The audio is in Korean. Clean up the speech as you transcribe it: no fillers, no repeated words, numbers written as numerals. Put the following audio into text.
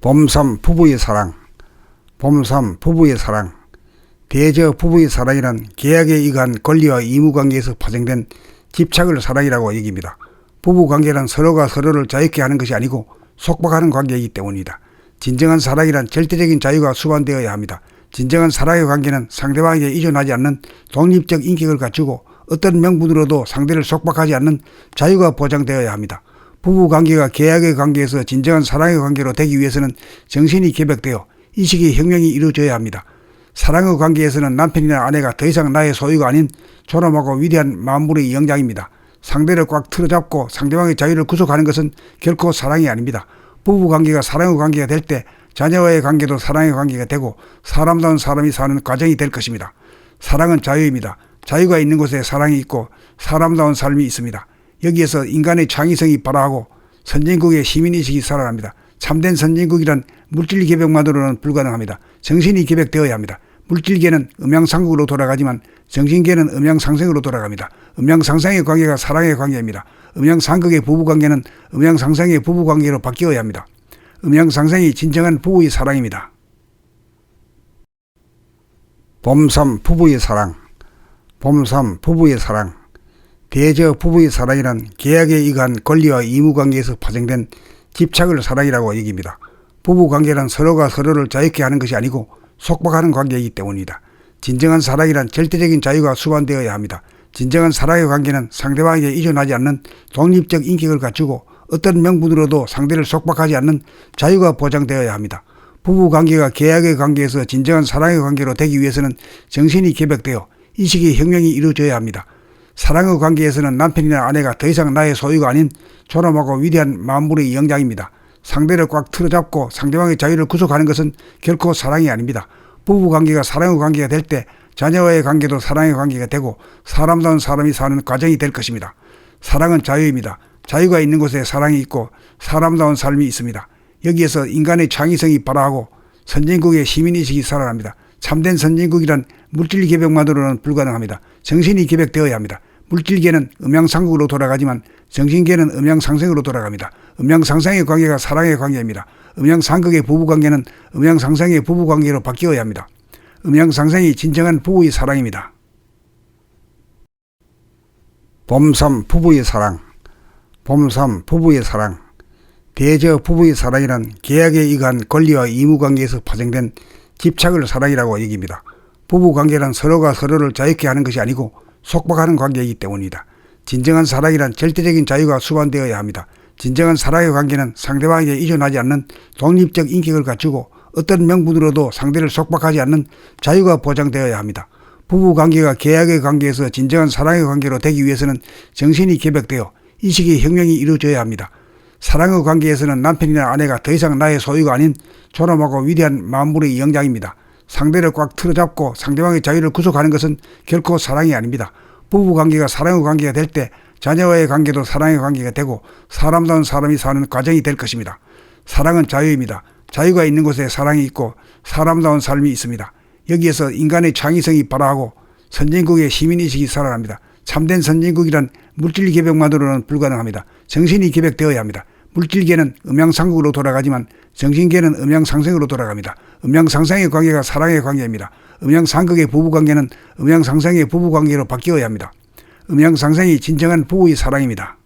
봄삼 부부의 사랑, 봄삼 부부의 사랑. 대저 부부의 사랑이란 계약에 의한 권리와 의무 관계에서 파생된 집착을 사랑이라고 여깁니다. 부부 관계란 서로가 서로를 자유케 하는 것이 아니고 속박하는 관계이기 때문이다. 진정한 사랑이란 절대적인 자유가 수반되어야 합니다. 진정한 사랑의 관계는 상대방에게 의존하지 않는 독립적 인격을 갖추고 어떤 명분으로도 상대를 속박하지 않는 자유가 보장되어야 합니다. 부부관계가 계약의 관계에서 진정한 사랑의 관계로 되기 위해서는 정신이 개벽되어 의식의 혁명이 이루어져야 합니다. 사랑의 관계에서는 남편이나 아내가 더 이상 나의 소유가 아닌 존엄하고 위대한 만물의 영장입니다. 상대를 꽉 틀어잡고 상대방의 자유를 구속하는 것은 결코 사랑이 아닙니다. 부부관계가 사랑의 관계가 될 때 자녀와의 관계도 사랑의 관계가 되고 사람다운 사람이 사는 과정이 될 것입니다. 사랑은 자유입니다. 자유가 있는 곳에 사랑이 있고 사람다운 삶이 있습니다. 여기에서 인간의 창의성이 발화하고 선진국의 시민의식이 살아납니다. 참된 선진국이란 물질 개벽만으로는 불가능합니다. 정신이 개벽되어야 합니다. 물질계는 음양상국으로 돌아가지만 정신계는 음양상생으로 돌아갑니다. 음양상생의 관계가 사랑의 관계입니다. 음양상극의 부부관계는 음양상생의 부부관계로 바뀌어야 합니다. 음양상생이 진정한 부부의 사랑입니다. 봄삼 부부의 사랑, 봄삼 부부의 사랑. 대저 부부의 사랑이란 계약에 의한 권리와 의무 관계에서 파생된 집착을 사랑이라고 여깁니다. 부부관계란 서로가 서로를 자유케 하는 것이 아니고 속박하는 관계이기 때문이다. 진정한 사랑이란 절대적인 자유가 수반되어야 합니다. 진정한 사랑의 관계는 상대방에게 의존하지 않는 독립적 인격을 갖추고 어떤 명분으로도 상대를 속박하지 않는 자유가 보장되어야 합니다. 부부관계가 계약의 관계에서 진정한 사랑의 관계로 되기 위해서는 정신이 개벽되어 의식의 혁명이 이루어져야 합니다. 사랑의 관계에서는 남편이나 아내가 더 이상 나의 소유가 아닌 존엄하고 위대한 만물의 영장입니다. 상대를 꽉 틀어잡고 상대방의 자유를 구속하는 것은 결코 사랑이 아닙니다. 부부관계가 사랑의 관계가 될 때 자녀와의 관계도 사랑의 관계가 되고 사람다운 사람이 사는 과정이 될 것입니다. 사랑은 자유입니다. 자유가 있는 곳에 사랑이 있고 사람다운 삶이 있습니다. 여기에서 인간의 창의성이 발화하고 선진국의 시민의식이 살아납니다. 참된 선진국이란 물질 개벽만으로는 불가능합니다. 정신이 개벽되어야 합니다. 물질계는 음양상국으로 돌아가지만 정신계는 음양상생으로 돌아갑니다. 음양상생의 관계가 사랑의 관계입니다. 음양상극의 부부관계는 음양상생의 부부관계로 바뀌어야 합니다. 음양상생이 진정한 부부의 사랑입니다. 봄삼 부부의 사랑, 봄삼 부부의 사랑. 대저 부부의 사랑이란 계약에 의한 권리와 의무 관계에서 파생된 집착을 사랑이라고 여깁니다. 부부관계란 서로가 서로를 자유케 하는 것이 아니고 속박하는 관계이기 때문이다. 진정한 사랑이란 절대적인 자유가 수반되어야 합니다. 진정한 사랑의 관계는 상대방에게 의존하지 않는 독립적 인격을 갖추고 어떤 명분으로도 상대를 속박하지 않는 자유가 보장되어야 합니다. 부부관계가 계약의 관계에서 진정한 사랑의 관계로 되기 위해서는 정신이 개벽되어 의식의 혁명이 이루어져야 합니다. 사랑의 관계에서는 남편이나 아내가 더 이상 나의 소유가 아닌 존엄하고 위대한 만물의 영장입니다. 상대를 꽉 틀어잡고 상대방의 자유를 구속하는 것은 결코 사랑이 아닙니다. 부부관계가 사랑의 관계가 될 때 자녀와의 관계도 사랑의 관계가 되고 사람다운 사람이 사는 과정이 될 것입니다. 사랑은 자유입니다. 자유가 있는 곳에 사랑이 있고 사람다운 삶이 있습니다. 여기에서 인간의 창의성이 발화하고 선진국의 시민의식이 살아납니다. 참된 선진국이란 물질 개벽만으로는 불가능합니다. 정신이 개벽되어야 합니다. 물질계는 음양상국으로 돌아가지만 정신계는 음양상생으로 돌아갑니다. 음양상생의 관계가 사랑의 관계입니다. 음양상극의 부부관계는 음양상생의 부부관계로 바뀌어야 합니다. 음양상생이 진정한 부부의 사랑입니다.